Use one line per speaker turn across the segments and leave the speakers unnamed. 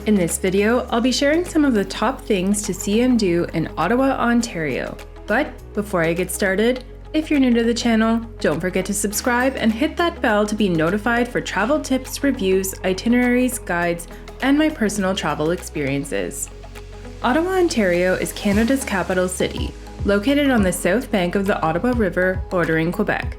In this video, I'll be sharing some of the top things to see and do in Ottawa, Ontario. But before I get started, if you're new to the channel, don't forget to subscribe and hit that bell to be notified for travel tips, reviews, itineraries, guides, and my personal travel experiences. Ottawa, Ontario is Canada's capital city, located on the south bank of the Ottawa River bordering Quebec.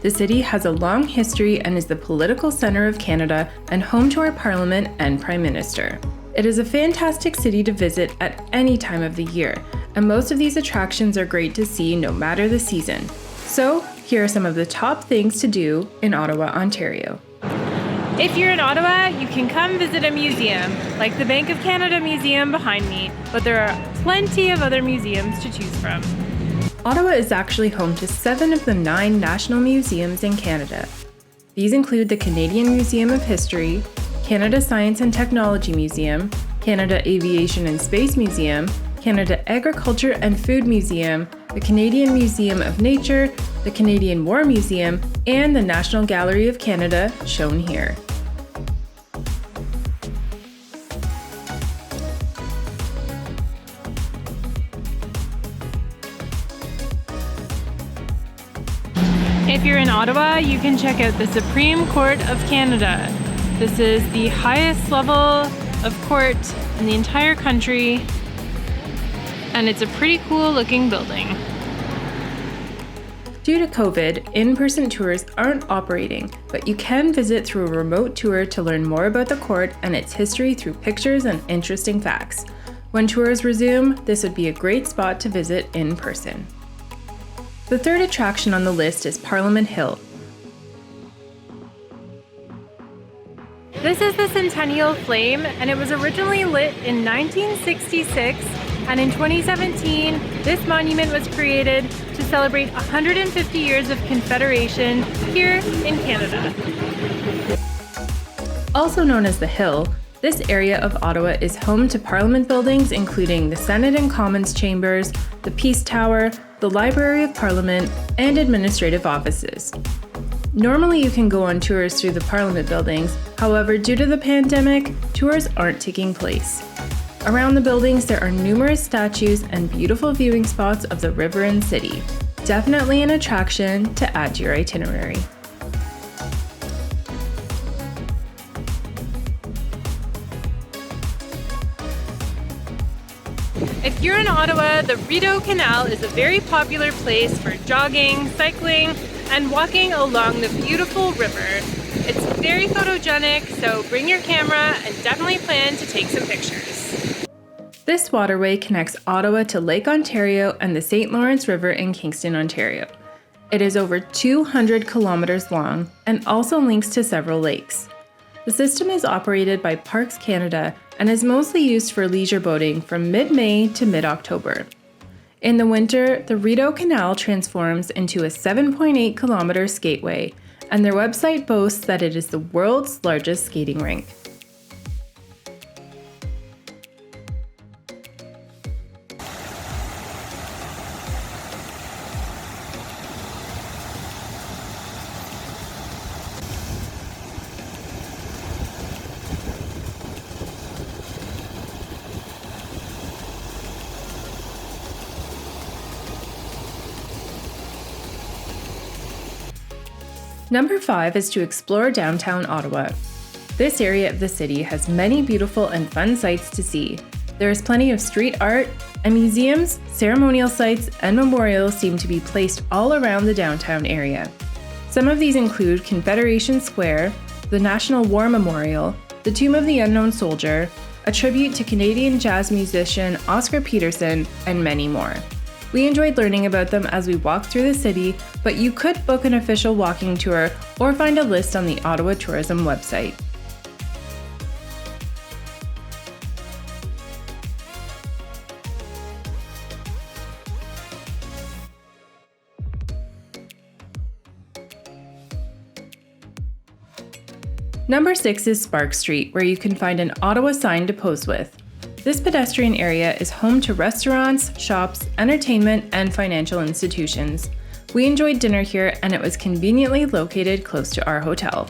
The city has a long history and is the political center of Canada and home to our Parliament and Prime Minister. It is a fantastic city to visit at any time of the year, and most of these attractions are great to see no matter the season. So, here are some of the top things to do in Ottawa, Ontario.
If you're in Ottawa, you can come visit a museum, like the Bank of Canada Museum behind me, but there are plenty of other museums to choose from.
Ottawa is actually home to 7 of the 9 national museums in Canada. These include the Canadian Museum of History, Canada Science and Technology Museum, Canada Aviation and Space Museum, Canada Agriculture and Food Museum, the Canadian Museum of Nature, the Canadian War Museum, and the National Gallery of Canada, shown here.
If you're in Ottawa, you can check out the Supreme Court of Canada. This is the highest level of court in the entire country, and it's a pretty cool looking building.
Due to COVID, in-person tours aren't operating, but you can visit through a remote tour to learn more about the court and its history through pictures and interesting facts. When tours resume, this would be a great spot to visit in person. The third attraction on the list is Parliament Hill.
This is the Centennial Flame, and it was originally lit in 1966, and in 2017, this monument was created to celebrate 150 years of Confederation here in Canada.
Also known as the Hill, this area of Ottawa is home to Parliament buildings including the Senate and Commons Chambers, the Peace Tower, the Library of Parliament, and administrative offices. Normally you can go on tours through the Parliament buildings, however, due to the pandemic, tours aren't taking place. Around the buildings there are numerous statues and beautiful viewing spots of the river and city. Definitely an attraction to add to your itinerary.
If you're in Ottawa, the Rideau Canal is a very popular place for jogging, cycling, and walking along the beautiful river. It's very photogenic, so bring your camera and definitely plan to take some pictures.
This waterway connects Ottawa to Lake Ontario and the St. Lawrence River in Kingston, Ontario. It is over 200 kilometers long and also links to several lakes. The system is operated by Parks Canada and is mostly used for leisure boating from mid-May to mid-October. In the winter, the Rideau Canal transforms into a 7.8 kilometer skateway, and their website boasts that it is the world's largest skating rink. Number 5 is to explore downtown Ottawa. This area of the city has many beautiful and fun sights to see. There is plenty of street art, and museums, ceremonial sites, and memorials seem to be placed all around the downtown area. Some of these include Confederation Square, the National War Memorial, the Tomb of the Unknown Soldier, a tribute to Canadian jazz musician Oscar Peterson, and many more. We enjoyed learning about them as we walked through the city, but you could book an official walking tour or find a list on the Ottawa Tourism website. Number 6 is Spark Street, where you can find an Ottawa sign to pose with. This pedestrian area is home to restaurants, shops, entertainment, and financial institutions. We enjoyed dinner here and it was conveniently located close to our hotel.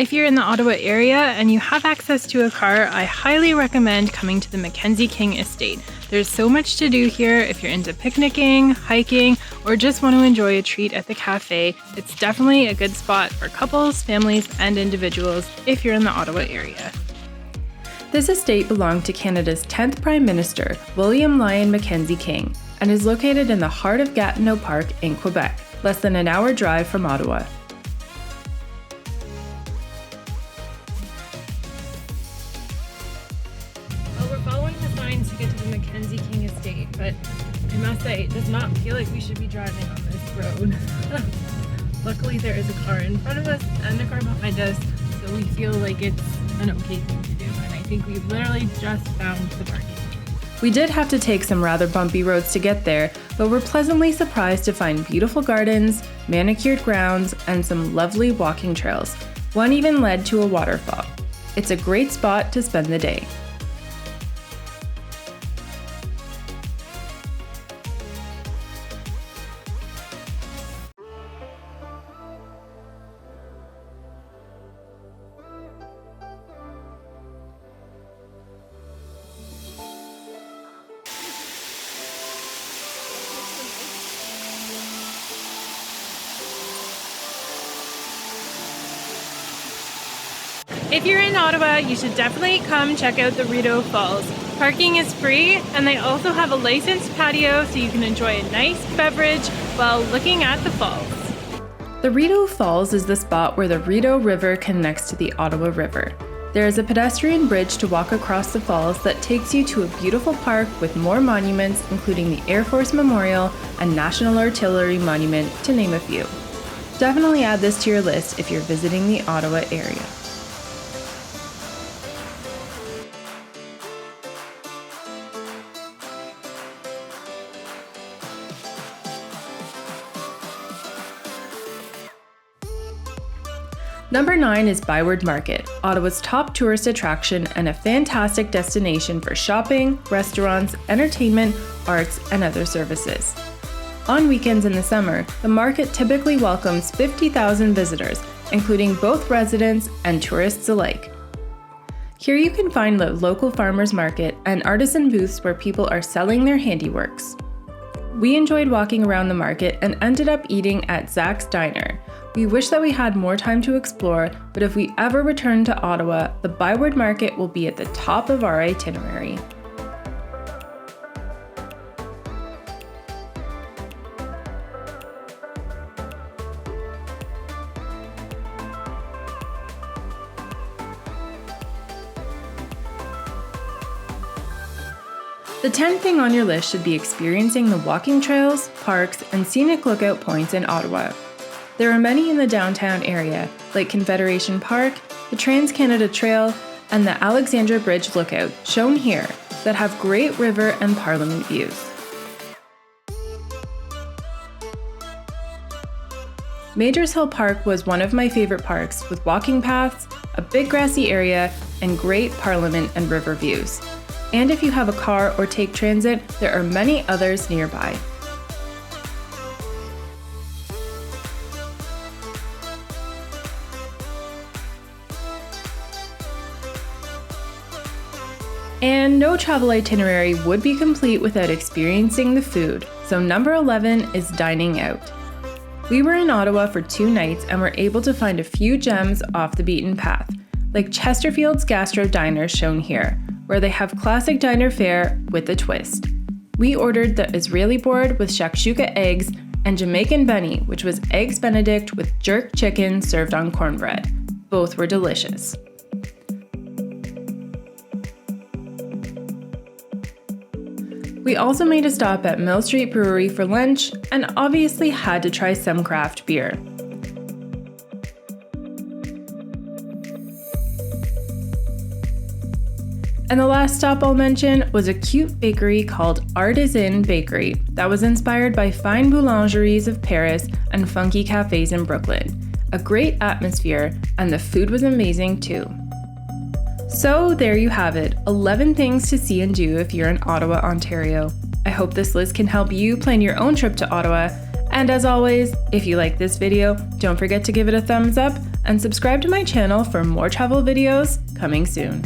If you're in the Ottawa area and you have access to a car, I highly recommend coming to the Mackenzie King Estate. There's so much to do here if you're into picnicking, hiking, or just want to enjoy a treat at the cafe. It's definitely a good spot for couples, families, and individuals if you're in the Ottawa area.
This estate belonged to Canada's 10th Prime Minister, William Lyon Mackenzie King, and is located in the heart of Gatineau Park in Quebec, less than an hour drive from Ottawa.
To get to the Mackenzie King Estate, but I must say it does not feel like we should be driving on this road. Luckily there is a car in front of us and a car behind us, so we feel like it's an okay thing to do, and I think we've literally just found the parking.
We did have to take some rather bumpy roads to get there, but we're pleasantly surprised to find beautiful gardens, manicured grounds, and some lovely walking trails. One even led to a waterfall. It's a great spot to spend the day.
If you're in Ottawa, you should definitely come check out the Rideau Falls. Parking is free, and they also have a licensed patio so you can enjoy a nice beverage while looking at the falls.
The Rideau Falls is the spot where the Rideau River connects to the Ottawa River. There is a pedestrian bridge to walk across the falls that takes you to a beautiful park with more monuments, including the Air Force Memorial and National Artillery Monument, to name a few. Definitely add this to your list if you're visiting the Ottawa area. Number 9 is Byward Market, Ottawa's top tourist attraction and a fantastic destination for shopping, restaurants, entertainment, arts, and other services. On weekends in the summer, the market typically welcomes 50,000 visitors, including both residents and tourists alike. Here you can find the local farmers market and artisan booths where people are selling their handiworks. We enjoyed walking around the market and ended up eating at Zach's Diner. We wish that we had more time to explore, but if we ever return to Ottawa, the Byward Market will be at the top of our itinerary. The 10th thing on your list should be experiencing the walking trails, parks, and scenic lookout points in Ottawa. There are many in the downtown area, like Confederation Park, the Trans-Canada Trail, and the Alexandra Bridge Lookout, shown here, that have great river and Parliament views. Majors Hill Park was one of my favorite parks, with walking paths, a big grassy area, and great Parliament and river views. And if you have a car or take transit, there are many others nearby. And no travel itinerary would be complete without experiencing the food, so number 11 is dining out. We were in Ottawa for 2 nights and were able to find a few gems off the beaten path, like Chesterfield's Gastro Diner shown here, where they have classic diner fare with a twist. We ordered the Israeli board with shakshuka eggs and Jamaican bunny, which was eggs Benedict with jerk chicken served on cornbread. Both were delicious. We also made a stop at Mill Street Brewery for lunch and obviously had to try some craft beer. And the last stop I'll mention was a cute bakery called Artisan Bakery that was inspired by fine boulangeries of Paris and funky cafes in Brooklyn. A great atmosphere, and the food was amazing too. So there you have it, 11 things to see and do if you're in Ottawa, Ontario. I hope this list can help you plan your own trip to Ottawa, And as always, if you like this video, don't forget to give it a thumbs up and subscribe to my channel for more travel videos coming soon.